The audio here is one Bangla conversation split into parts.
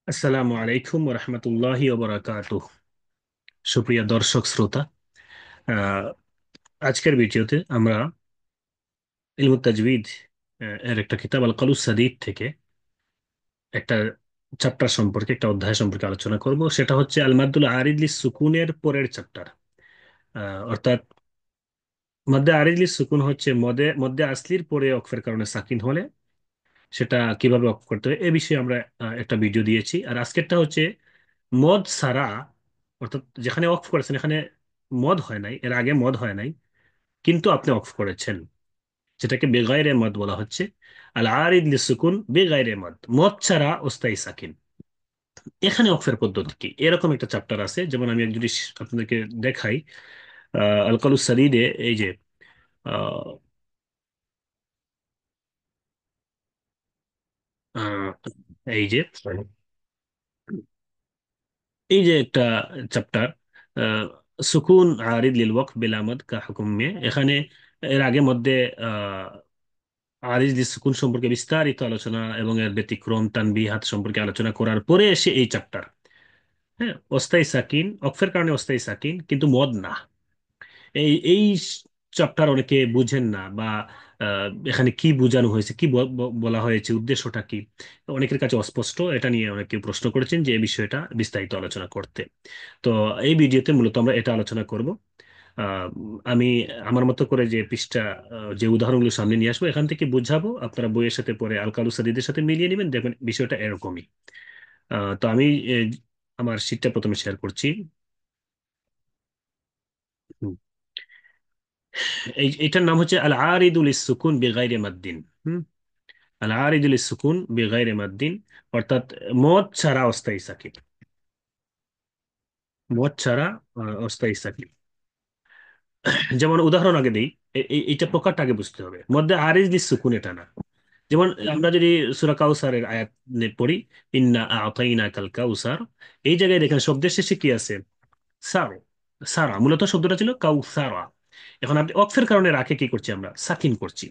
আসসালামু আলাইকুম রহমতুল্লাহি ওবরাকাতুহ। সুপ্রিয় দর্শক শ্রোতা, আহ, আজকের ভিডিওতে আমরা ইলমুত তাজবিদ এর একটা কিতাব আল কালুস সাদীদ থেকে একটা চ্যাপ্টার সম্পর্কে, একটা অধ্যায় সম্পর্কে আলোচনা করব। সেটা হচ্ছে আল মাদ্দুল আরিদ লিস সুকুনের পরের চ্যাপ্টার। অর্থাৎ মধ্যে আরিদ লিস সুকুন হচ্ছে মধ্যে মধ্যে আসলির পরে অক্ফের কারণে সাকিন হলে সেটা কিভাবে অফ করতে হয় এ বিষয়ে আমরা একটা ভিডিও দিয়েছি। আর আজকেরটা হচ্ছে মদ সারা, অর্থাৎ যেখানে অফ করেছেন এখানে মদ হয় নাই, এর আগে মদ হয় নাই, কিন্তু আপনি অফ করেছেন, যেটাকে বেগাইরে মদ বলা হচ্ছে। আল আরিদ লিসুকুন বেগাইরে মদ, মদ ছাড়া ওস্তাই সাকিন। এখানে অফের পদ্ধতি কি, এরকম একটা চ্যাপ্টার আছে। যেমন আমি যদি আপনাদেরকে দেখাই, আল কালুস সাদীদে এই যে আহ, আহ, এই যে একটা চ্যাপ্টার, সুকুন আরিদ লিল ওয়াকফ বিল আমদ কা হুকুম মে, এখানে এর আগে মধ্যে আরিজ সুকুন সম্পর্কে বিস্তারিত আলোচনা এবং এর ব্যতিক্রম তানবিহাত সম্পর্কে আলোচনা করার পরে এসে এই চ্যাপ্টার। হ্যাঁ, অস্থায়ী সাকিন, অক্ফের কারণে অস্থায়ী সাকিন, কিন্তু মদ না। এই চ্যাপ্টার অনেকে বুঝেন না, বা এখানে কি বোঝানো হয়েছে, কি বলা হয়েছে, উদ্দেশ্যটা কি, অনেকের কাছে অস্পষ্ট। এটা নিয়ে অনেকে প্রশ্ন করেছেন যে এই বিষয়টা বিস্তারিত আলোচনা করতে। তো এই ভিডিওতে মূলত আমরা এটা আলোচনা করব। আহ, আমি আমার মতো করে যে পৃষ্ঠা, যে উদাহরণগুলো সামনে নিয়ে আসবো এখান থেকে বুঝাবো, আপনারা বইয়ের সাথে পরে আল কালুস সাদীদের সাথে মিলিয়ে নেবেন, দেখবেন বিষয়টা এরকমই। তো আমি আমার শীটটা প্রথমে শেয়ার করছি। হুম। এটার নাম হচ্ছে আল আরিদুল সুকুন বেগাইরে মাদ্দিন। হুম। আল আরিদুল সুকুন বেগাইরে মাদ্দিন, অর্থাৎ মদ ছাড়া অস্থায়ী সাকিব। মদ ছাড়া অস্থায়ী সাকিব। যেমন উদাহরণ আগে দিই, এইটা প্রকারটা আগে বুঝতে হবে। মধ্যে আরিজ লিস সুকুন এটা না। যেমন আমরা যদি সূরা কাউসারের আয়াত পড়ি, ইন্না আতাইনা কাল কাউসার, এই জায়গায় দেখেন শব্দের শেষে কি আছে? সারো। সারা মূলত শব্দটা ছিল কাউসারা। এখন আপনি অক্সের কারণে রাখে কি করছি আমরা, সাকিন করছি।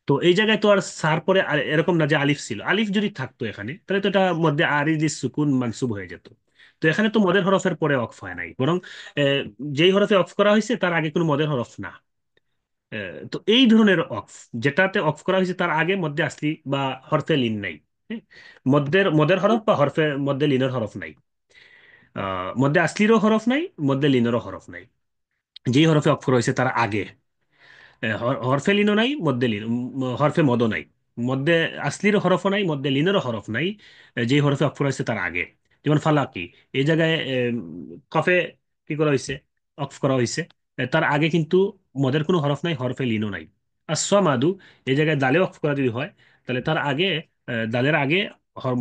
তো এই জায়গায় তো আর সার পরে এরকম না যে আলিফ ছিল, আলিফ যদি থাকতো এখানে তাহলে তো এটা মধ্যে আরিজ সুকুন মানসুব হয়ে যেত। তো এখানে তো মদের হরফের পরে অক্ফ হয় নাই, বরং আহ, যেই হরফে অক্ফ করা হয়েছে তার আগে কোনো মদের হরফ না। তো এই ধরনের অক্ফ, যেটাতে অক্ফ করা হয়েছে তার আগে মধ্যে আসলি বা হরফে লিন নাই। হ্যাঁ? মদের হরফ বা হরফে মধ্যে লিনের হরফ নাই। মধ্যে আসলিরও হরফ নাই, মধ্যে লিনেরও হরফ নাই। যেই হরফে অক্ফ রয়েছে তার আগে হরফে লিনও নাই, মধ্যে লিন হরফে মদও নাই। মধ্যে আসলির হরফও নাই, মধ্যে লিনেরও হরফ নাই। যেই হরফে অক্ফ রয়েছে তার আগে। যেমন ফালাকি, এই জায়গায় কফে কি করা হয়েছে, অক্ফ করা হয়েছে। তার আগে কিন্তু মদের কোনো হরফ নাই, হরফে লিনও নাই। আর মাদু, এই জায়গায় দালে অক্ফ করা যদি হয় তাহলে তার আগে দালের আগে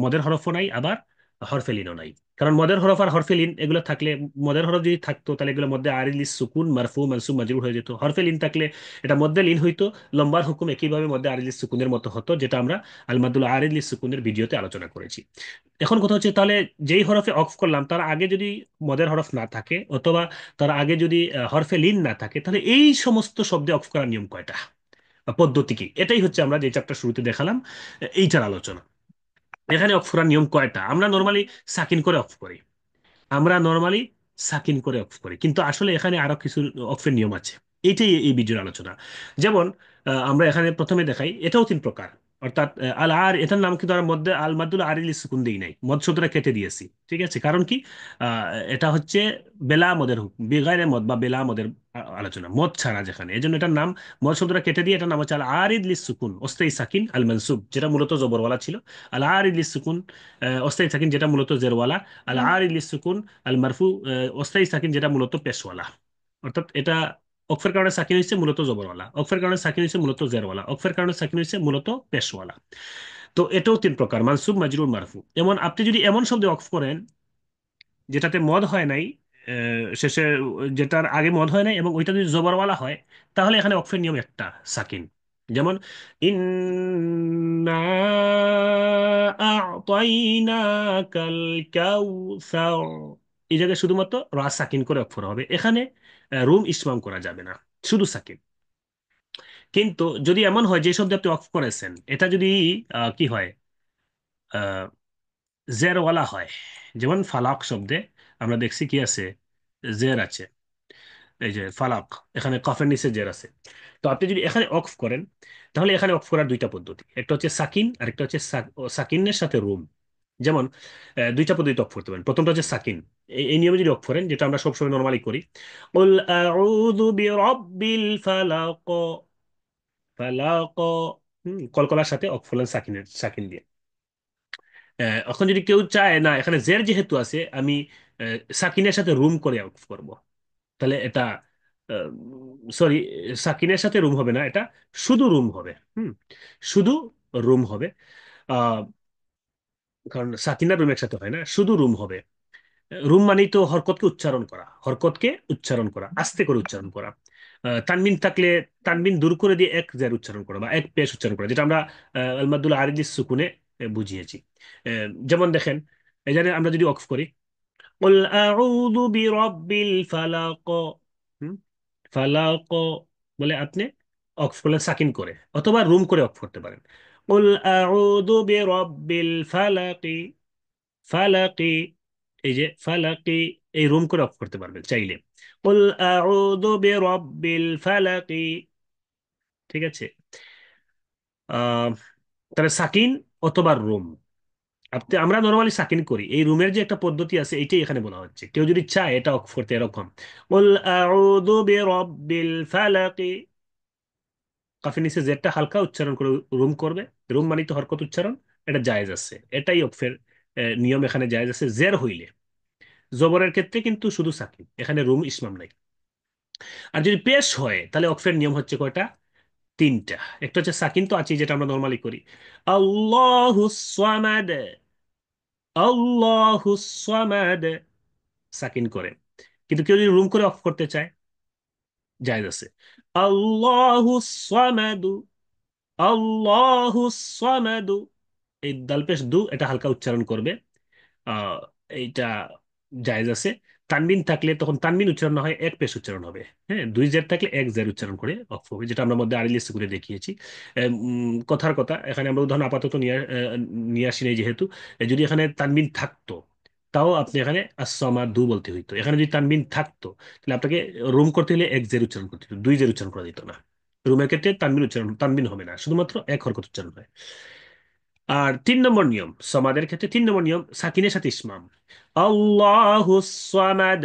মদের হরফও নাই, আবার হরফে লিনও নাই। কারণ মদের হরফ আর হরফে লিন এগুলো থাকলে, মদের হরফ যদি থাকতো তাহলে এগুলোর মধ্যে আরিলিস সুকুন মারফু মানসুব মাজরুর হয়ে যেত। হরফে লিন থাকলে এটা মধ্যে লিন হইতো, লম্বার হুকুম একইভাবে মধ্যে আরিলিস সুকুনের মতো হতো, যেটা আমরা আল মাদুল আরিলিস সুকুনের ভিডিওতে আলোচনা করেছি। এখন কথা হচ্ছে, তাহলে যেই হরফে অক্ফ করলাম তার আগে যদি মদের হরফ না থাকে, অথবা তার আগে যদি হরফে লিন না থাকে, তাহলে এই সমস্ত শব্দে অক্ফ করার নিয়ম কয়টা বা পদ্ধতি কি, এটাই হচ্ছে আমরা যে চ্যাপ্টার শুরুতে দেখালাম এইটার আলোচনা। এখানে অক্ফ করার নিয়ম কয়টা? আমরা নর্মালি সাকিন করে অক্ফ করি। আমরা নর্মালি সাকিন করে অক্ফ করি, কিন্তু আসলে এখানে আরো কিছু অক্ফের নিয়ম আছে। এইটাই এই ভিডিওর আলোচনা। যেমন আমরা এখানে প্রথমে দেখাই, এটাও তিন প্রকার। অর্থাৎ আল আর, এটার নাম কিন্তু আর মধ্যে আল মাদুল আরিল সুকুন দিই নাই, মদ শব্দটা কেটে দিয়েছি। ঠিক আছে, কারণ কি? আহ, এটা হচ্ছে বেলা মদের হুকুম, বেগাইরে মদ বা বেলা মদের আলোচনা, মদ ছাড়া যেখানে, এই জন্য এটার নাম, মদ শব্দটা কেটে দিয়ে এটার নাম হচ্ছে আল আরিদ লিস সুকুন অস্থায়ী সাকিন আল মানসুব, যেটা মূলত জবরওয়ালা ছিল। আল আরিদ লিস সুকুন অস্থায়ী সাকিন, যেটা মূলত জেরওয়ালা। আল আরিদ লিস সুকুন আল মারফু অস্থায়ী সাকিন, যেটা মূলত পেশওয়ালা। অর্থাৎ এটা অক্ফের কারণে সাকিন হয়েছে মূলত জবরওয়ালা, অক্ফের কারণে সাকিন হয়েছে মূলত জেরওয়ালা, অক্ফের কারণে সাকিন হয়েছে মূলত পেশওয়ালা। তো এটাও তিন প্রকার, মানসুব মাজরুর মারফু। এমন আপনি যদি এমন শব্দে অক্ফ করেন যেটাতে মদ হয় নাই, শেষে যেটার আগে মদ হয় নাই, এবং ওইটা যদি জবরওয়ালা হয়, তাহলে এখানে অক্ফের নিয়ম একটা, সাকিন। যেমন ইন্না আ'তাইনাকাল কাউসার, এই জায়গায় শুধুমাত্র রা সাকিন করে অক্ষর হবে। এখানে রুম ইসমাম করা যাবে না, শুধু সাকিন। কিন্তু যদি এমন হয় যে শব্দ আপনি অফ করেছেন এটা যদি কি হয়, জেরওয়ালা হয়। যেমন ফালাক শব্দে আমরা দেখছি কি আছে, জের আছে। এই যে ফালাক, এখানে কফের নিচে জের আছে। তো আপনি যদি এখানে অক্ফ করেন, তাহলে এখানে অক্ফ করার দুইটা পদ্ধতি, একটা হচ্ছে সাকিন আর একটা হচ্ছে সাকিনের সাথে রুম। যেমন দুইটা পদ্ধতি অক্ফ করতে পারেন। প্রথমটা হচ্ছে সাকিন। এই নিয়মে যদি অক্ফ করেন, যেটা আমরা সবসময় নর্মালি করি, কুল আউযু বিরাব্বিল ফালাক, ফালাক, কলকলার সাথে অক্ফ করলেন সাকিনের, সাকিন দিয়ে। এখন যদি কেউ চায় না এখানে জের যেহেতু আছে, আমি সাকিনের সাথে রুম করে অক্ফ করব, তাহলে এটা, সরি, সাকিনের সাথে রুম হবে না, এটা শুধু রুম হবে। শুধু রুম হবে। আহ, কারণ সাকিনা রুম একসাথে হয় না, শুধু রুম হবে। রুম মানেই তো হরকতকে উচ্চারণ করা, হরকতকে উচ্চারণ করা, আস্তে করে উচ্চারণ করা। তানবিন থাকলে তানবিন দূর করে দিয়ে এক জের উচ্চারণ করা বা এক পেশ উচ্চারণ করা, যেটা আমরা আল মাদুল আরিদিস সুকুনে বুঝিয়েছি। যেমন দেখেন, এই জায়গায় আমরা যদি অক্ফ করি, قل أعوذ برب الفلق, হুম, ফালাক বলে আপনি অক্ফ করলেন সাকিন করে, অথবা রুম করে অক্ফ করতে পারেন। قل أعوذ برب الفلق, ফালাকি, এই যে ফালাকি, এই রুম করে অক্ফ করতে পারবেন চাইলে। قل أعوذ برب الفلق, ঠিক আছে। আহ তাহলে সাকিন অথবা রুম, আমরা নরমালি সাকিন করি, এই রুমের যে একটা পদ্ধতি আছে এইটাই এখানে বলা হচ্ছে। কেউ যদি চায় এটা অক্ফ করতে এরকম, قل أعوذ برب الفلق, কাফের নিচে জেডটা হালকা উচ্চারণ করে রুম করবে। রুম মানে তো হরকত উচ্চারণ, এটা জায়েজ আছে, এটাই অক্ফের নিয়ম এখানে জায়েজ আছে জের হইলে। জবরের ক্ষেত্রে কিন্তু শুধু সাকিন, এখানে রুম ইসমাম নাই। আর যদি পেশ হয়, তাহলে অক্ফের নিয়ম হচ্ছে কয়টা, তিনটা। একটা হচ্ছে সাকিন তো আছে, যেটা আমরা নরমালি করি, আল্লাহুস সামাদ, আল্লাহুস সামাদ, সাকিন করে। কিন্তু কেউ যদি রুম করে অফ করতে চায়, জায়েজ আছে, আল্লাহু সামাদু, আল্লাহু সামাদু, এই দাল পেশ দু এটা হালকা উচ্চারণ করবে। আহ এইটা জায়েজ আছে। তানবিন থাকলে তখন তানবিন উচ্চারণ না হয় এক পেশ উচ্চারণ হবে। হ্যাঁ, দুই জের থাকলে এক জের উচ্চারণ করে অফ হবে, যেটা আমরা মধ্যে আরিলিস করে দেখিয়েছি। কথার কথা, এখানে আমরা উদাহরণ আপাতত নিয়ে আসি নাই যেহেতু। যদি এখানে তানবিন থাকতো, তাও আপনি এখানে আসসামা দু বলতে হইতো। এখানে যদি তানবিন থাকতো, তাহলে আপনাকে রুম করতে হলে এক জের উচ্চারণ করতে হতো, দুই জের উচ্চারণ করা দিত না। রুমের ক্ষেত্রে তানবিন উচ্চারণ, তানবিন হবে না, শুধুমাত্র এক হরকত উচ্চারণ হয়। আর তিন নম্বর নিয়ম, সমাদের ক্ষেত্রে তিন নম্বর নিয়ম সাকিনের সাথে ইসমাম। আল্লাহুস সামাদ,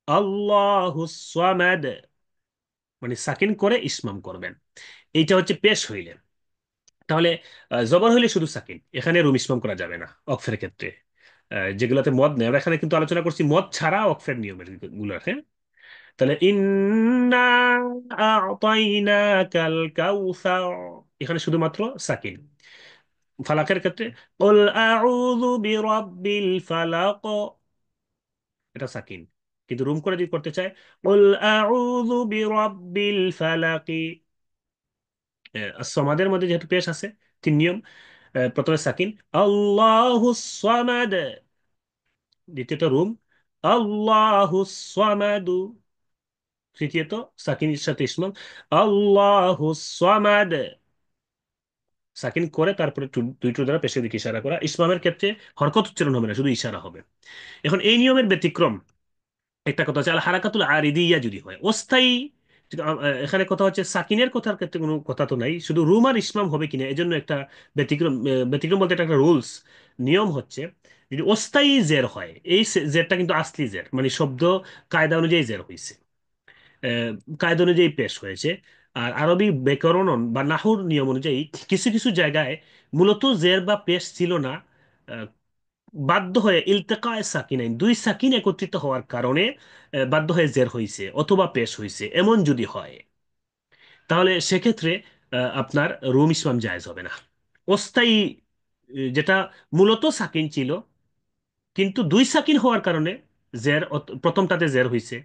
আল্লাহুস সামাদ, মানে সাকিন করে ইসমাম করবেন। এইটা হচ্ছে পেশ হইলে। তাহলে জবর হইলে শুধু সাকিন, এখানে রুম ইসমাম করা যাবে না অক্ফের ক্ষেত্রে। যেগুলোতে মদ নেই, আমরা এখানে কিন্তু আলোচনা করছি মদ ছাড়া অক্ফের নিয়মের গুলো। হ্যাঁ, তাহলে ইন্না আ'তাইনাকাল কাউসার, এখানে শুধুমাত্র সাকিন। ফালাকের ক্ষেত্রে কুল আউযু বিরাব্বিল ফালাক, এটা সাকিন। কিন্তু রুম করে যদি করতে চায়, কুল আউযু বিরাব্বিল ফালাকি, সমাদের মধ্যে যেহেতু পেশ আছে, তিন নিয়ম। প্রথমে সাকিন, আল্লাহুস সামাদ, দ্বিতীয়ত রুম, আল্লাহুস সামাদু, তৃতীয়ত সাকিনের সাথে ইসমাম, আল্লাহুস সামাদ, সাকিন করে তারপরে দুই টু দ্বারা পেশের দিকে ইশারা করা। ইসমামের ক্ষেত্রে হরকত উচ্চারণ হবে না, শুধু ইশারা হবে। এখন এই নিয়মের ব্যতিক্রম একটা কথা হচ্ছে আল হারাকাতুল আরিদিয়া যদি হয়, অস্থায়ী, এখানে কথা হচ্ছে সাকিনের কথার ক্ষেত্রে কোনো কথা তো নাই, শুধু রুম আর ইসমাম হবে কিনা এজন্য একটা ব্যতিক্রম। ব্যতিক্রম বলতে এটা একটা রুলস, নিয়ম হচ্ছে, যদি অস্থায়ী জের হয়, এই জেরটা কিন্তু আসলি জের, মানে শব্দ কায়দা অনুযায়ী জের হয়েছে, আহ, কায়দা অনুযায়ী পেশ হয়েছে। আর আরবি ব্যাকরণ বা নাহুর নিয়ম অনুযায়ী কিছু কিছু জায়গায় মূলত জের বা পেশ ছিল না, বাধ্য হয়ে ইলতেকায়ে সাকিনাইন, দুই সাকিন একত্রিত হওয়ার কারণে বাধ্য হয়ে জের হইছে অথবা পেশ হইছে, এমন যদি হয়, তাহলে সেক্ষেত্রে আপনার রুম ইসমাম জায়েজ হবে না। অস্থায়ী, যেটা মূলত সাকিন ছিল, কিন্তু দুই সাকিন হওয়ার কারণে প্রথমটাতে জের হইছে,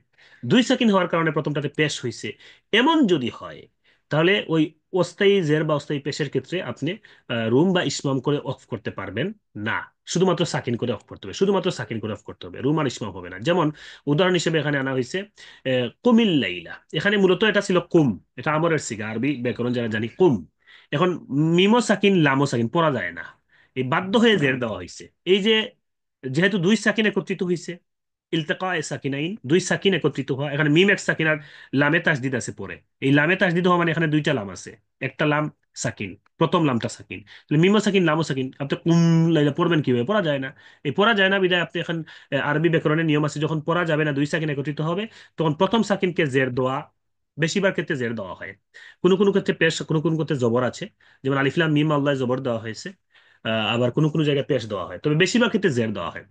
দুই সাকিন হওয়ার কারণে প্রথমটাতে পেশ হইছে, এমন যদি হয়, তাহলে ওই অস্থায়ী জের বা অস্থায়ী পেশের ক্ষেত্রে আপনি রুম বা ইসমাম করে অফ করতে পারবেন না। শুধুমাত্র সাকিন করে অফ করতে হবে, শুধুমাত্র সাকিন করে অফ করতে হবে, রুম আর ইসমাম হবে না। যেমন উদাহরণ হিসেবে এখানে আনা হয়েছে কুমিল লাইলা, এখানে মূলত এটা ছিল কুম, এটা আমরের সিগা, আরবি ব্যাকরণ যারা জানি কুম। এখন মিমো সাকিন লামো সাকিন পড়া যায় না, এই বাধ্য হয়ে জের দেওয়া হয়েছে। এই যে যেহেতু দুই সাকিন একত্রিত হয়েছে, ইলতেকা এ সাকিনাইন, দুই সাকিন একত্রিত হওয়া, এখানে মিম এক সাকিন আর লামে তাসদিদ আছে পরে। এই লামে তাসদিদ হওয়া মানে এখানে দুইটা লাম আছে, একটা লাম সাকিন, প্রথম লামটা সাকিন, তাহলে মিমও সাকিন লামও সাকিন, আপনি কুম লাইলা পড়বেন কিভাবে? পড়া যায় না। এই পড়া যায় না বিধায় আপনি এখন আরবি ব্যাকরণের নিয়ম আছে, যখন পড়া যাবে না দুই সাকিন একত্রিত হবে, তখন প্রথম সাকিনকে জের দেওয়া, বেশিরভাগ ক্ষেত্রে জের দেওয়া হয়। কোনো কোনো ক্ষেত্রে পেশ, কোনো কোনো ক্ষেত্রে জবর আছে, যেমন আলিফ লাম মিম আল্লাহ জবর দেওয়া হয়েছে। আবার কোনো কোনো জায়গায় পেশ দেওয়া হয়, তবে বেশিরভাগ ক্ষেত্রে জের দেওয়া হয়।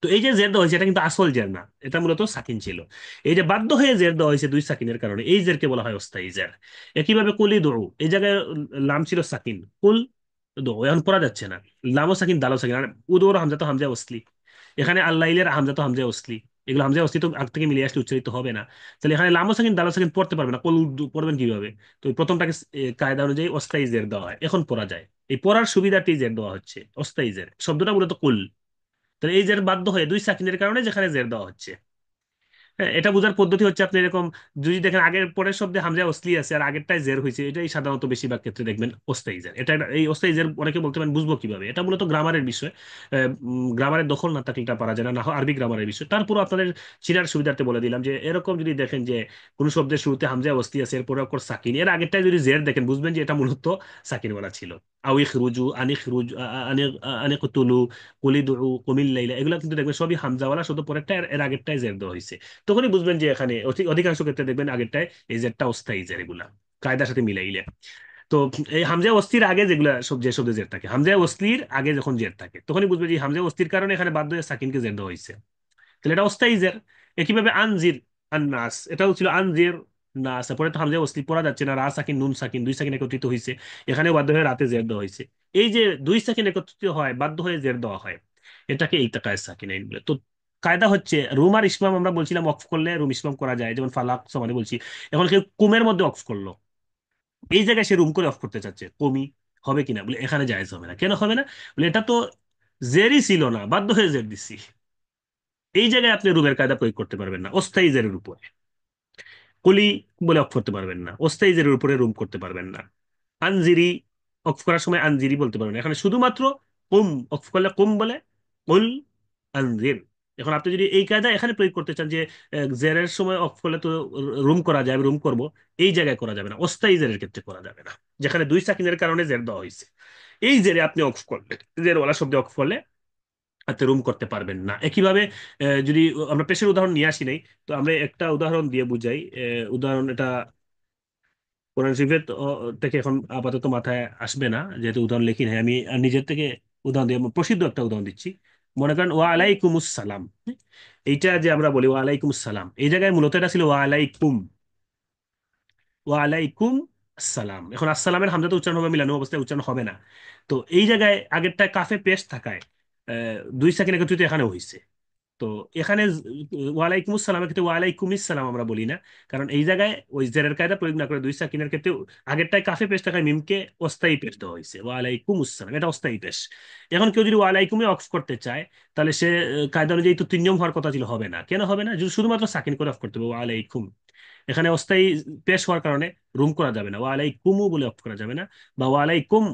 তো এই যে জের দেওয়া হয়েছে এটা কিন্তু আসল জের না, এটা মূলত সাকিন ছিল। এই যে বাধ্য হয়ে জের দেওয়া হয়েছে দুই সাকিনের কারণে, এই জেরকে বলা হয় অস্থায়ী জের। একইভাবে কুলি দৌ, এই জায়গায় লাম ছিল সাকিন, কুল দৌ এখন পড়া যাচ্ছে না, লামও সাকিন দালও সাকিন, আর উদৌর হামজা তো হামজা ওসলি, এখানে আল্লাইলের হামজা তো হামজা ওসলি, এগুলো হামজা ওসলি তো আগ থেকে মিলিয়ে আসলে উচ্চারিত হবে না। তাহলে এখানে লামও সাকিন দালও সাকিন পড়তে পারবে না, কুল পড়বেন কিভাবে? তো এই প্রথমটাকে কায়দা অনুযায়ী অস্থায়ী জের দেওয়া হয়, এখন পড়া যায়। এই পড়ার সুবিধাটি জের দেওয়া হচ্ছে, অস্থায়ী জের শব্দটা মূলত কুল। তাহলে এই জের বাধ্য হয়ে দুই সাকিনের কারণে যেখানে জের দেওয়া হচ্ছে। হ্যাঁ, এটা বোঝার পদ্ধতি হচ্ছে আপনি এরকম, যদি দেখেন আগের পরের শব্দে হামজা অসলি আছে আর আগেরটাই জের হয়েছে, এটাই সাধারণত বেশিরভাগ ক্ষেত্রে দেখবেন অস্থায়ী জের। এই অস্থায়ী জের অনেকে বলতে পারেন বুঝবো কিভাবে, এটা মূলত গ্রামারের বিষয়। গ্রামারের দখল না থাকলে এটা পারা যায় না, না হয় আরবি গ্রামারের বিষয়। তারপর আপনাদের চিনার সুবিধার্থে বলে দিলাম যে এরকম যদি দেখেন যে কোন শব্দের শুরুতে হামজা অসলি আছে, এরপরে অক্ষর সাকিন, এর আগেরটাই যদি জের দেখেন বুঝবেন যে এটা মূলত সাকিন বলা ছিল। আউই খরুজু, আনি খরুজ, আনি আনি কুতুলু, কুলিদু, কুমিল লাইলা, এগুলো কিন্তু দেখবেন সবই হামজাওয়ালা, শুধু পরেরটা এর আগেরটাই জের দেওয়া হয়েছে। তখনই বুঝবেন যে এখানে অধিকাংশ ক্ষেত্রে দেখবেন আগেরটায় এই জেরটা অস্থায়ী জের, এগুলা কায়দার সাথে মিলাইলে। তো এই হামজা অস্থির আগে যেগুলা সব, যে শব্দে জের থাকে, হামজা অস্থির আগে যখন জের থাকে তখনই বুঝবে যে হামজা অস্থির কারণে এখানে বাধ্য হয়ে সাকিনকে জের দেওয়া হয়েছে, তাহলে এটা অস্থায়ী জের। একইভাবে আনজির, আন্নাস, এটাও ছিল আনজির নাস, পরে তো হামজা অস্থির পড়া যাচ্ছে না, রা সাকিন নুন সাকিন দুই সাকিন একত্রিত হয়েছে, এখানেও বাধ্য হয়ে রাতে জের দেওয়া হয়েছে। এই যে দুই সাকিন একত্রিত হয় বাধ্য হয়ে জের দেওয়া হয়, এটাকে ইলতিকায়ে সাকিনাইন বলে। তো কায়দা হচ্ছে রুম আর ইসমাম, আমরা বলছিলাম অক্ফ করলে রুম ইসমাম করা যায়, যেমন ফালাক সমানে বলছি। এখন কেউ কুমের মধ্যে অক্ফ করলো, এই জায়গায় সে রুম করে অফ করতে চাচ্ছে, কমি হবে কিনা? বলে এখানে জায়েজ হবে না। কেন হবে না? বলে এটা তো জেরই ছিল না, বাধ্য হয়ে জের দিচ্ছি। এই জায়গায় আপনি রুমের কায়দা প্রয়োগ করতে পারবেন না অস্থায়ী জেরের উপরে। কলি বলে অফ করতে পারবেন না, অস্থায়ী জেরের উপরে রুম করতে পারবেন না। আনজিরি, অফ করার সময় আনজিরি বলতে পারবেন না, এখানে শুধুমাত্র কুম, অফ করলে কুম বলে কুল আনজির। এখন আপনি যদি এই কায়দা এখানে প্রয়োগ করতে চান যে জেরের সময় অফ করলে তো রুম করা যাবে, রুম করব, এই জায়গায় করা যাবে না, অস্থায়ী জেরের ক্ষেত্রে করা যাবে না, যেখানে দুই সাকিনের কারণে জের দেওয়া হয়েছে। এই জেরে আপনি অফ করলে, জের ওয়ালা শব্দে অফ করলে আপনি রুম করতে পারবেন না। একইভাবে যদি আমরা পেশের উদাহরণ নিয়ে আসি নাই, তো আমরা একটা উদাহরণ দিয়ে বুঝাই। উদাহরণ এটা কোরআন শরীফের থেকে এখন আপাতত মাথায় আসবে না, যেহেতু উদাহরণ লিখি নাই আমি, আর নিজের থেকে উদাহরণ দিয়ে প্রসিদ্ধ একটা উদাহরণ দিচ্ছি। মনে করেন ওয়া আলাইকুমুস সালাম, এইটা যে আমরা বলি ওয়া আলাইকুমুস সালাম, এই জায়গায় মূলত এটা ছিল ওয়া আলাইকুম, ওয়ালাইকুম আসসালাম। এখন আসসালামের হামজা তো উচ্চারণ হবে, মিলানো অবস্থায় উচ্চারণ হবে না। তো এই জায়গায় আগেরটা কাফে পেশ থাকায় দুই সেকেন্ড একত্রিত এখানে হয়েছে। তো এখানে ওয়ালাইকুম আসসালামের ক্ষেত্রে ওয়ালাইকুম ইসসালাম আমরা বলি না, কারণ এই জায়গায় ওই জেরের কায়দা প্রয়োগ না করে দুই সাকিনের ক্ষেত্রে আগেরটায় কাফে পেশ থাকায় মিমকে অস্থায়ী পেশ দেওয়া হয়েছে, ওয়ালাইকুম আসসালাম, এটা অস্থায়ী পেশ। এখন কেউ যদি ওয়ালাইকুমে অফ করতে চায়, তাহলে সে কায়দা অনুযায়ী তো তিন নিয়ম হওয়ার কথা ছিল, হবে না। কেন হবে না? যদি শুধুমাত্র সাকিন করে অফ করতে হবে ওয়ালাইকুম, এখানে অস্থায়ী পেশ হওয়ার কারণে রুম করা যাবে না, ওয়ালাইকুমু বলে অফ করা যাবে না, বা ওয়ালাইকুম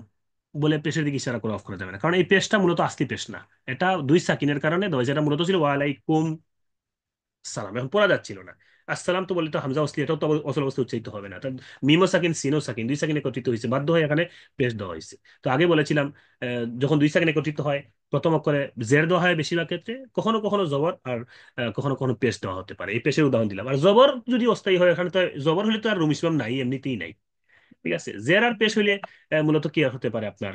বলে পেশের দিকে ইশারা করে অফ করা যাবে না, কারণ এই পেশটা মূলত আসলি পেশ না, এটা দুই সাকিনের কারণে দেওয়া হয়েছে। এটা মূলত ছিল ওয়ালাইকুম সালাম, এখন পড়া যাচ্ছিল না। আসসালাম তো বলে তো হামজা অসলি, এটাও তো অচল অবস্থা উচ্চারিত হবে না। মিমো সাকিন সিনো সাকিন দুই সাকিন একত্রিত হয়েছে, বাধ্য হয়ে এখানে পেশ দেওয়া হয়েছে। তো আগে বলেছিলাম যখন দুই সাকিন একত্রিত হয় প্রথম অক্ষরে জের দেওয়া হয় বেশিরভাগ ক্ষেত্রে, কখনো কখনো জবর, আর কখনো কখনো পেশ দেওয়া হতে পারে। এই পেশের উদাহরণ দিলাম। আর জবর যদি অস্থায়ী হয়, এখানে তো জবর হলে তো আর রুম ইসলাম নাই, এমনিতেই নাই। ঠিক আছে, জের আর পেশ হইলে মূলত কি হতে পারে আপনার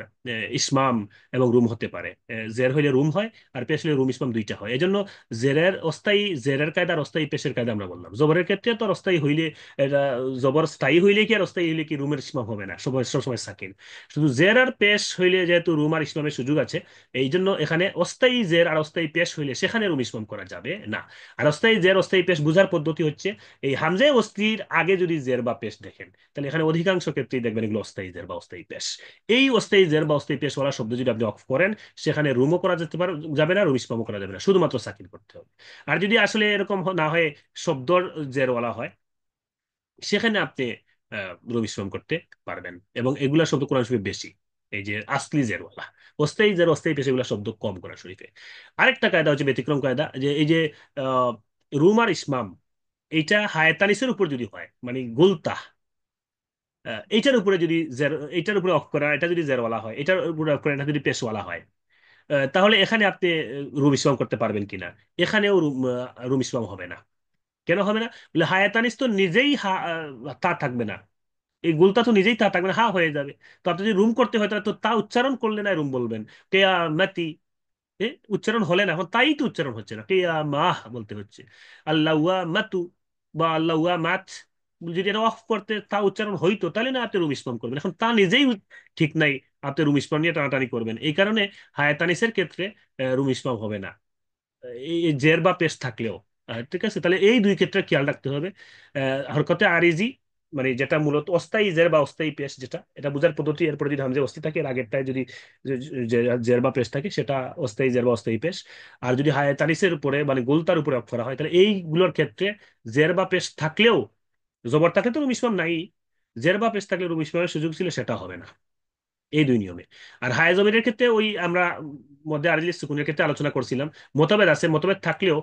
ইসমাম এবং রুম হতে পারে। জের হইলে রুম হয়, আর পেশ হইলে রুম ইসমাম দুইটা হয়। এই জন্য জেরের কায়দা আর অস্থায়ী পেশের কায়দা আমরা বললাম। জবরের ক্ষেত্রে তো আর অস্থায়ী হইলে এটা, জবর স্থায়ী হইলে কি আর অস্থায়ী হইলে কি রুমের ইসমাম হবে না, সবাই সবসময় সাকিন। শুধু জের আর পেশ হইলে যেহেতু রুম আর ইসমামের সুযোগ আছে, এই জন্য এখানে অস্থায়ী জের আর অস্থায়ী পেশ হইলে সেখানে রুম ইসমাম করা যাবে না। আর অস্থায়ী জের অস্থায়ী পেশ বুঝার পদ্ধতি হচ্ছে, এই হামজায় অস্থির আগে যদি জের বা পেশ দেখেন, তাহলে এখানে অধিকাংশ ক্ষেত্রেই দেখবেন এগুলো অস্থায়ী জের বা অস্থায়ী পেশ। এই অস্থায়ী জের বা অস্থায়ী পেশ ওয়ালা শব্দ যদি আপনি অফ করেন, সেখানে রুমও করা যেতে পারে, যাবে না, রুম ইসমামও করা যাবে না, শুধুমাত্র সাকিন করতে হবে। আর যদি আসলে এরকম না হয়, শব্দর জেরওয়ালা হয়, সেখানে আপনি রুম ইসমাম করতে পারবেন, এবং এগুলা শব্দ কোরআন শরীফে বেশি। এই যে আসলি জেরওয়ালা। অস্থায়ী জের অস্থায়ী পেশ এগুলো শব্দ কম কোরআন শরীফে। আরেকটা কায়দা হচ্ছে ব্যতিক্রম কায়দা, যে এই যে আহ, রুম আর ইসমাম, এইটা হায়াতানিসের উপর যদি হয়, মানে গুলতা, এইটার উপরে যদি জের, এইটার উপরে অফ করা, এটা যদি জেরওয়ালা হয়, এটার উপরে অফ করা, এটা যদি পেশওয়ালা হয়, তাহলে এখানে আপনি রুম ইসলাম করতে পারবেন কিনা? এখানেও রুম ইসলাম হবে না। কেন হবে না? বলে হায়াতানিস তো নিজেই তা থাকবে না, এই গুলতা তো নিজেই তা থাকবে না, হা হয়ে যাবে। তো আপনি যদি রুম করতে হয় তাহলে তো তা উচ্চারণ করলে না রুম বলবেন। কেয়ামতি, উচ্চারণ হলে না, এখন তাই তো উচ্চারণ হচ্ছে না, কেয়ামাহ বলতে হচ্ছে। আল্লাহ মাতু বা আল্লাহ মাত, যদি এটা অফ করতে তা উচ্চারণ হইতো তাহলে না আপনি রুম ইসলাম করবেন, এখন তা নিজেই ঠিক নাই, আপনি রুম ইসলাম নিয়ে টানাটানি করবেন। এই কারণে হায়াতানিসের ক্ষেত্রে রুম ইসলাম হবে না, এই জের বা পেশ থাকলেও। ঠিক আছে, তাহলে এই দুই ক্ষেত্রে খেয়াল রাখতে হবে। হরকতে আরিজি, মানে যেটা মূলত অস্থায়ী জের বা অস্থায়ী পেশ, যেটা এটা বোঝার পদ্ধতি, এরপরে যদি হামজা অস্তি থাকে, এর আগেরটায় যদি জের বা পেশ থাকে, সেটা অস্থায়ী জের বা অস্থায়ী পেশ। আর যদি হায়াতানিসের উপরে মানে গোলতার উপরে অফ করা হয়, তাহলে এইগুলোর ক্ষেত্রে জের বা পেশ থাকলেও, জবর থাকলে তো রুম ইসলাম নাই, জের বা পেশ থাকলে রুম ইসলামের সুযোগ ছিল, সেটা হবে না। এই দুই নিয়মে। আর হায় জমিনের ক্ষেত্রে ওই আমরা মধ্যে আরজি সুকুনের ক্ষেত্রে আলোচনা করছিলাম, মতভেদ আছে, মতভেদ থাকলেও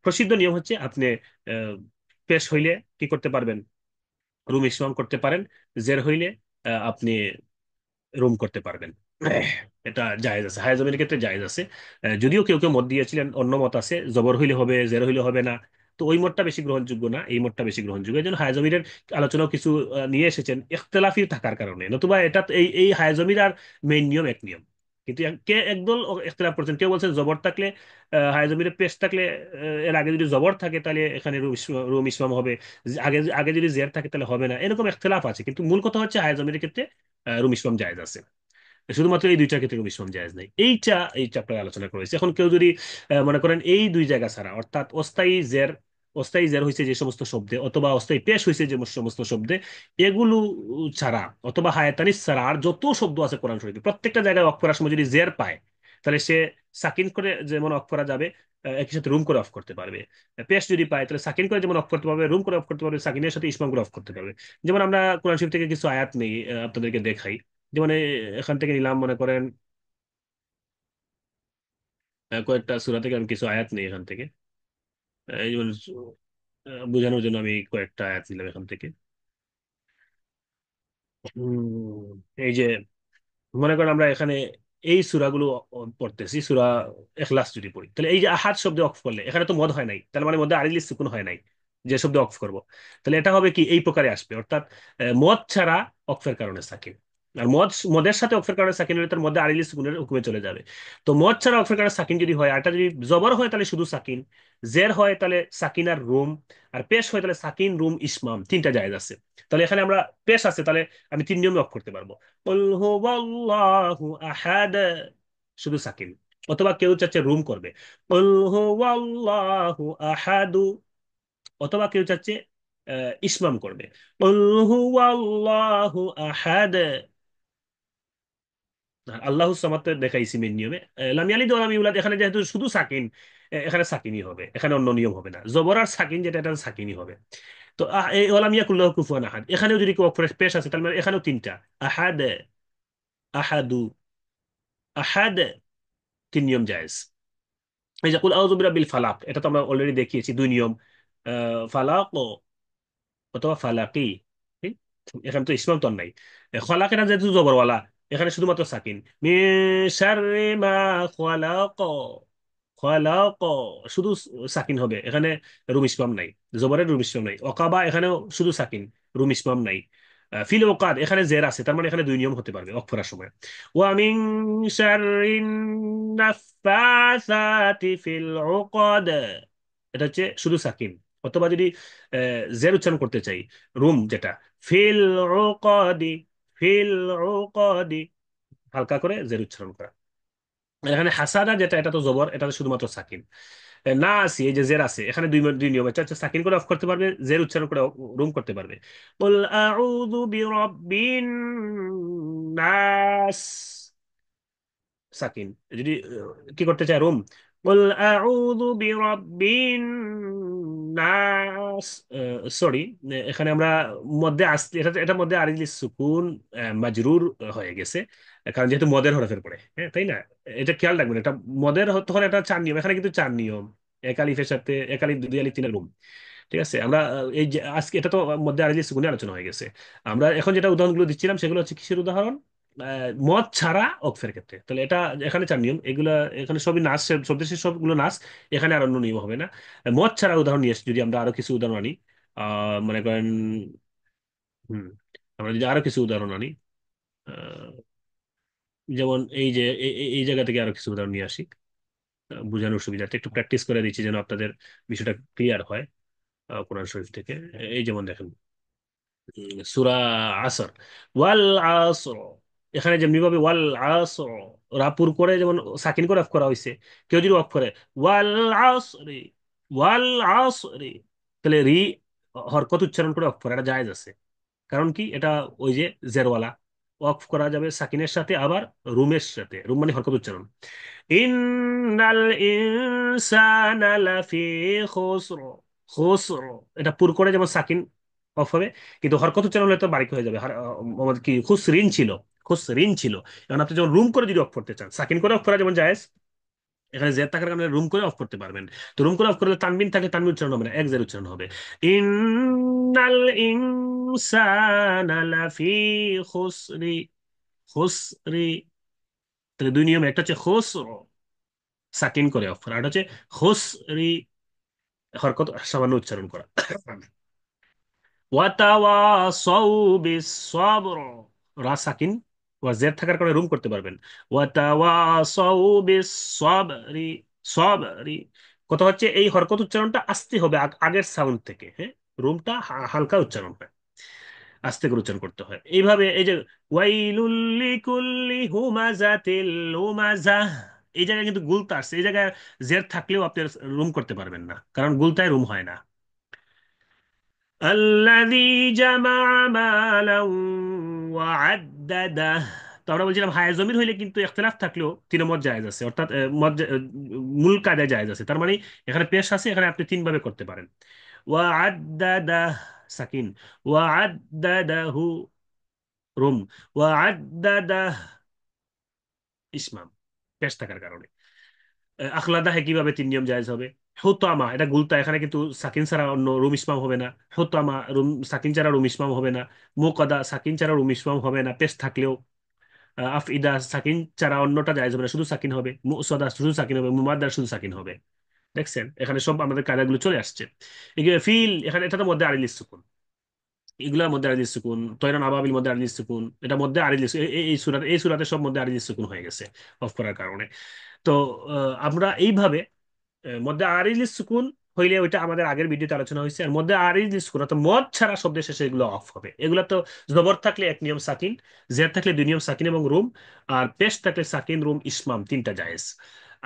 প্রসিদ্ধ নিয়ম হচ্ছে আপনি আহ, পেশ হইলে কি করতে পারবেন, রুম ইসলাম করতে পারেন। জের হইলে আপনি রুম করতে পারবেন। এটা জায়েজ আছে, হায় জমিনের ক্ষেত্রে জায়েজ আছে। যদিও কেউ কেউ মত দিয়েছিলেন, অন্য মত আছে জবর হইলে হবে, জের হইলে হবে না। তো ওই মতটা বেশি গ্রহণযোগ্য না, এই মতটা বেশি গ্রহণযোগ্য। এই জন্য হায় জমিনের আলোচনাও কিছু নিয়ে এসেছেন ইখতলাফি থাকার কারণে, নতুবা এটা এই এই হায় জমির আর মেইন নিয়ম এক নিয়ম। কিন্তু কে একদল ইখতলাফ করছেন, কেউ বলছেন জবর থাকলে, হায় জমিরের পেশ থাকলে, এর আগে যদি জবর থাকে তাহলে এখানে রুম ইসমাম হবে, আগে আগে যদি জের থাকে তাহলে হবে না, এরকম ইখতলাফ আছে। কিন্তু মূল কথা হচ্ছে হায় জমিরের ক্ষেত্রে রুম ইসলাম জায়েজ আছে। শুধুমাত্র এই দুইটা ক্ষেত্রে মিশ্রণ জায়েজ নাই, এই চ্যাপ্টারে আলোচনা করেছে। এখন কেউ যদি মনে করেন এই দুই জায়গা ছাড়া, অর্থাৎ অস্থায়ী জের হয়েছে যে সমস্ত শব্দে, অথবা অস্থায়ী পেশ হয়েছে যে সমস্ত শব্দে, এগুলো ছাড়া, অথবা হায়াতানিস ছাড়া আর যত শব্দ আছে কোরআন শরীফে, প্রত্যেকটা জায়গায় অফ করার সময় যদি জের পায়, তাহলে সে সাকিন করে যেমন অফ করা যাবে, একই সাথে রুম করে অফ করতে পারবে। পেশ যদি পায় তাহলে সাকিন করে যেমন অফ করতে পারবে, রুম করে অফ করতে পারবে, সাকিনের সাথে ইসমাম করে অফ করতে পারবে। যেমন আমরা কোরআন শরীফ থেকে কিছু আয়াত নেই, আপনাদেরকে দেখাই। যেমন এখান থেকে নিলাম, মনে করেন কয়েকটা সূরা থেকে আমি কিছু আয়াত নিই এখান থেকে। এই যেমন বোঝানোর জন্য আমি কয়েকটা আয়াত নিলাম এখান থেকে। এই যে মনে করেন আমরা এখানে এই সূরাগুলো পড়তেছি, সূরা ইখলাস যদি পড়ি, তাহলে এই যে আহাদ শব্দে অক্ফ করলে, এখানে তো মদ হয় নাই, তার মানে মধ্যে আরিল সুকুন হয় নাই, যে শব্দে অক্ফ করব, তাহলে এটা হবে কি এই প্রকারে আসবে, অর্থাৎ মদ ছাড়া অক্ফের কারণে সাকিন। আর মদের সাথে অক্ফের কারণে সাকিন হলে তার মধ্যে আরিল সুকুনের হুকুমে চলে যাবে। তো মদ ছাড়া অক্ফের কারণে সাকিন যদি হয়, আর এটা যদি জবর হয় তাহলে শুধু সাকিন, জের হয় তাহলে সাকিন আর রুম, আর পেশ হয় তাহলে সাকিন রুম ইসমাম, তিনটা জায়েজ আছে। তাহলে এখানে আমরা পেশ আছে, তাহলে আমি তিন নিয়মে অফ করতে পারবো। কুল হুয়াল্লাহু আহাদ, শুধু সাকিন। অথবা কেউ চাচ্ছে রুম করবে, কুল হুয়াল্লাহু আহাদু। অথবা কেউ চাচ্ছে ইসমাম করবে, কুল হুয়াল্লাহু আহাদ। আর আল্লাহু সামাদ তো দেখাইছি মেন নিয়মে। লাম ইয়ালিদ ওয়া লাম ইউলাদ, এখানে যেহেতু শুধু সাকিন, এখানে সাকিনই হবে, এখানে অন্য নিয়ম হবে না। জবর আর সাকিন যেটা, এটা সাকিনই হবে। তো এই ওয়ালাম ইয়াকুল্লাহু কুফুয়ান আহাদ, এখানেও যদি কেউ পেশ আছে, তাহলে মানে এখানেও তিনটা, আহাদ, আহাদু, আহাদ, তিন নিয়ম জায়েজ। এই যে কুল আউযু বিরাব্বিল ফালাক, এটা তো আমরা অলরেডি দেখিয়েছি, দুই নিয়ম, ফালাক অথবা ফালাকি। ঠিক? এখানে তো ইসমাম তো আর নাই। খলাক এটা যেহেতু জবরওয়ালা, এখানে শুধুমাত্র সাকিন। মিন শাররি মা খলাক, খলাক শুধু সাকিন হবে এখানে, রুম ইসমাম নাই, জবরের রুম ইসমাম নাই। অকাবা এখানেও শুধু সাকিন, রুম ইসমাম নাই। ফিল ওকাদ এখানে জের আছে, তার মানে এখানে দুই নিয়ম হতে পারবে অফ করার সময়। ওয়া মিন শাররিন নাফাসাতি ফিল উকাদ, এটা হচ্ছে শুধু সাকিন। অথবা যদি জের উচ্চারণ করতে চাই, রুম যেটা, ফিল উকাদি, ফিল উকাদি, হালকা করে জের উচ্চারণ করা। এখানে হাসাদা যেটা, এটা তো জবর, এটা তো শুধুমাত্র সাকিন। না আসি, এই যে জের আছে এখানে দুই নিয়ম, এটা হচ্ছে সাকিন করে অফ করতে পারবে, জের উচ্চারণ করে রুম করতে পারবে। কুল আউযু বিরাব্বিন নাস, সাকিন। যদি কি করতে চায় রুম, কুল আউযু বিরাব্বিন নাস, সরি, এখানে আমরা মধ্যে আসতে, এটা মধ্যে আরিজিল সুকুন মাজরুর হয়ে গেছে, কারণ যেহেতু মদের হরফের পরে, হ্যাঁ তাই না? এটা খেয়াল রাখবেন, এটা মদের তখন এটা চার নিয়ম, এখানে কিন্তু চার নিয়ম, এক আলিফের সাথে এক আলিফ দুই আলিফ তিন আলিফ। ঠিক আছে, আমরা এই যে আজকে এটা তো মধ্যে আরিজিল সুকুনে আলোচনা হয়ে গেছে। আমরা এখন যেটা উদাহরণগুলো দিচ্ছিলাম সেগুলো হচ্ছে কিসের উদাহরণ? মদ ছাড়া অক্ফের ক্ষেত্রে, তাহলে এটা এখানে চার নিয়ম এগুলা, এখানে সবই নাচ, শব্দ শেষে সবগুলো নাচ, এখানে আর অন্য নিয়ম হবে না। মদ ছাড়া উদাহরণ নিয়ে আসি, যদি আমরা আরো কিছু উদাহরণ আনি, মনে করেন, হুম, আমরা যদি আরো কিছু উদাহরণ আনি, আহ, যেমন এই যে এই জায়গা থেকে আরো কিছু উদাহরণ নিয়ে আসি, বোঝানোর সুবিধার্থে একটু প্র্যাকটিস করে দিচ্ছি যেন আপনাদের বিষয়টা ক্লিয়ার হয়। কোরআন শরীফ থেকে, এই যেমন দেখেন, সূরা আসর, ওয়াল আসর, এখানে যেমনি ভাবে ওয়াল আসর রাপুর করে যেমন সাকিন করে অফ করা হয়েছে, কেউ যদি অফ করে ওয়াল আসরি, ওয়াল আসরি, তাহলে রি হরকত উচ্চারণ করে অফ করা এটা জায়েজ আছে। কারণ কি, এটা ওই যে জেরওয়ালা, অফ করা যাবে সাকিনের সাথে, আবার রুমের সাথে, রুম মানে হরকত উচ্চারণ। ইন্নাল ইনসানা লাফি খুসর, খুসর, এটা পুর করে যেমন সাকিন অফ হবে, কিন্তু হরকত উচ্চারণ হলে তো বারিক হয়ে যাবে। আমাদের কি খুসরিন ছিল, খুসরিন ছিল। এখন আপনি যখন রুম করে যদি অফ করতে চান, সাকিন করে অফ করা যেমন জায়েজ, এখানে জেড থাকার কারণে রুম করে অফ করতে পারবেন। তো রুম করে অফ করলে তানবিন থাকলে তানবিন উচ্চারণ হবে না, এক জের উচ্চারণ হবে। ইন্নাল ইনসানা লাফি খুসরি, খুসরি, তাহলে দুই নিয়ম, একটা হচ্ছে খুসর সাকিন করে অফ করা, আর একটা হচ্ছে খুসরি হরকত সামান্য উচ্চারণ করা। ওয়াতাওয়াসাউ বিস-সবর, রা সাকিন, ওয়া জেড থাকার কারণে রুম করতে পারবেন। ওয়াতাওয়াসাউ বিস-সবরি, সবরি, কথা হচ্ছে এই হরকত উচ্চারণটা আসতে হবে আগের সাউন্ড থেকে, হ্যাঁ, রুমটা হালকা উচ্চারণ হয়, আস্তে করে উচ্চারণ করতে হয়। এইভাবে এই যে ওয়াইলুল লিকুল্লি হুমাজাতিল লুমাজাহ, এই জায়গায় কিন্তু গুলতা আসছে, এই জায়গায় জের থাকলেও আপনি রুম করতে পারবেন না, কারণ গুলতায় রুম হয় না। আল্লাযী জামা মালান ওয়া আদ্দাদাহ, তো আমরা বলছিলাম হায় জমির হইলে কিন্তু ইখতিলাফ থাকলেও তিন মত জায়েজ আছে, অর্থাৎ মূল কায়দায় জায়েজ আছে, তার মানে এখানে পেশ আছে, এখানে আপনি তিন ভাবে করতে পারেন। ওয়া আদ্দাদাহ সাকিন, ওয়া আদ্দাদাহু রুম, ওয়া আদ্দাদাহ ইসমাম, পেশ থাকার কারণে। আখলাদাহে কিভাবে তিন নিয়ম জায়েজ হবে? হুতামা, এটা গুলতা, এখানে কিন্তু সাকিন ছাড়া অন্য রুম ইসমাম হবে না। হুতামা রুম সাকিন ছাড়া রুম ইসমাম হবে না। মুকাদা সাকিন ছাড়া রুম ইসমাম হবে না পেশ থাকলেও। আফইদা সাকিন ছাড়া অন্যটা জায়েজ হবে না, শুধু সাকিন হবে। মুসদা শুধু সাকিন হবে, মুমাদ্দা শুধু সাকিন হবে। দেখছেন এখানে সব আমাদের কায়দাগুলো চলে আসছে। এগুলো ফিল, এখানে এটার মধ্যে আরিল সুকুন, এগুলোর মধ্যে আরিল সুকুন, তয়রান আবাবিল মধ্যে আরিল সুকুন, এটার মধ্যে আরিল এই সুরাতে সব মধ্যে আরিল সুকুন হয়ে গেছে অফ করার কারণে। তো আমরা এইভাবে মধ্যে আরিল সুকুন হইলে, ওইটা আমাদের আগের ভিডিওতে আলোচনা হয়েছে, আর মধ্যে আরিল সুকুন অর্থাৎ মদ ছাড়া শব্দের শেষে এগুলো অফ হবে। এগুলো তো জবর থাকলে এক নিয়ম সাকিন, জের থাকলে দুই নিয়ম সাকিন এবং রুম, আর পেশ থাকলে সাকিন রুম ইসমাম তিনটা জায়েজ।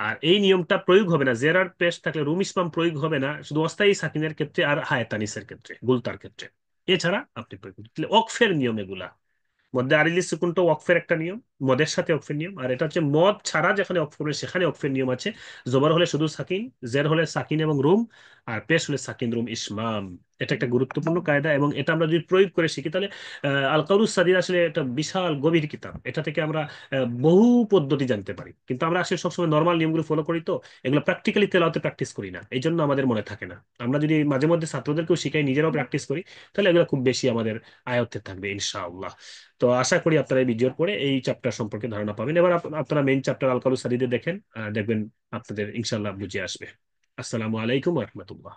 আর এই নিয়মটা প্রয়োগ হবে না, জের আর পেশ থাকলে রুম ইসমাম প্রয়োগ হবে না, শুধু অস্থায়ী সাকিনের ক্ষেত্রে আর হায়াতানিসের ক্ষেত্রে, গুলতার ক্ষেত্রে। এছাড়া আপনি প্রয়োগ করতে, তাহলে অকফের নিয়ম এগুলা। মধ্যে আরিলি সুকুনটা ওয়াকফের একটা নিয়ম, মদের সাথে ওয়াকফের নিয়ম, আর এটা হচ্ছে মদ ছাড়া যেখানে ওয়াকফ করবে সেখানে ওয়াকফের নিয়ম আছে। জবর হলে শুধু সাকিন, জের হলে সাকিন এবং রুম, আর পেশ হলে সাকিন রুম ইসমাম। এটা একটা গুরুত্বপূর্ণ কায়দা, এবং এটা আমরা যদি প্রয়োগ করে শিখি তাহলে আল কাউরুস সাদির আসলে একটা বিশাল গভীর কিতাব, এটা থেকে আমরা বহু পদ্ধতি জানতে পারি, কিন্তু আমরা আসলে সবসময় নর্মাল নিয়মগুলো ফলো করি, তো এগুলো প্র্যাকটিক্যালি তেলাওয়াতে প্র্যাকটিস করি না, এই জন্য আমাদের মনে থাকে না। আমরা যদি মাঝে মধ্যে ছাত্রদেরকেও শিখাই, নিজেরাও প্র্যাকটিস করি, তাহলে এগুলো খুব বেশি আমাদের আয়ত্তে থাকবে ইনশাআল্লাহ। তো আশা করি আপনারা এই ভিডিওর পরে এই চ্যাপ্টার সম্পর্কে ধারণা পাবেন। এবার আপনারা মেইন চ্যাপ্টার আল কালুস সাদিদে দেখেন, দেখবেন আপনাদের ইনশাআল্লাহ বুঝে আসবে। আসসালামু আলাইকুম ওয়া রাহমাতুল্লাহ।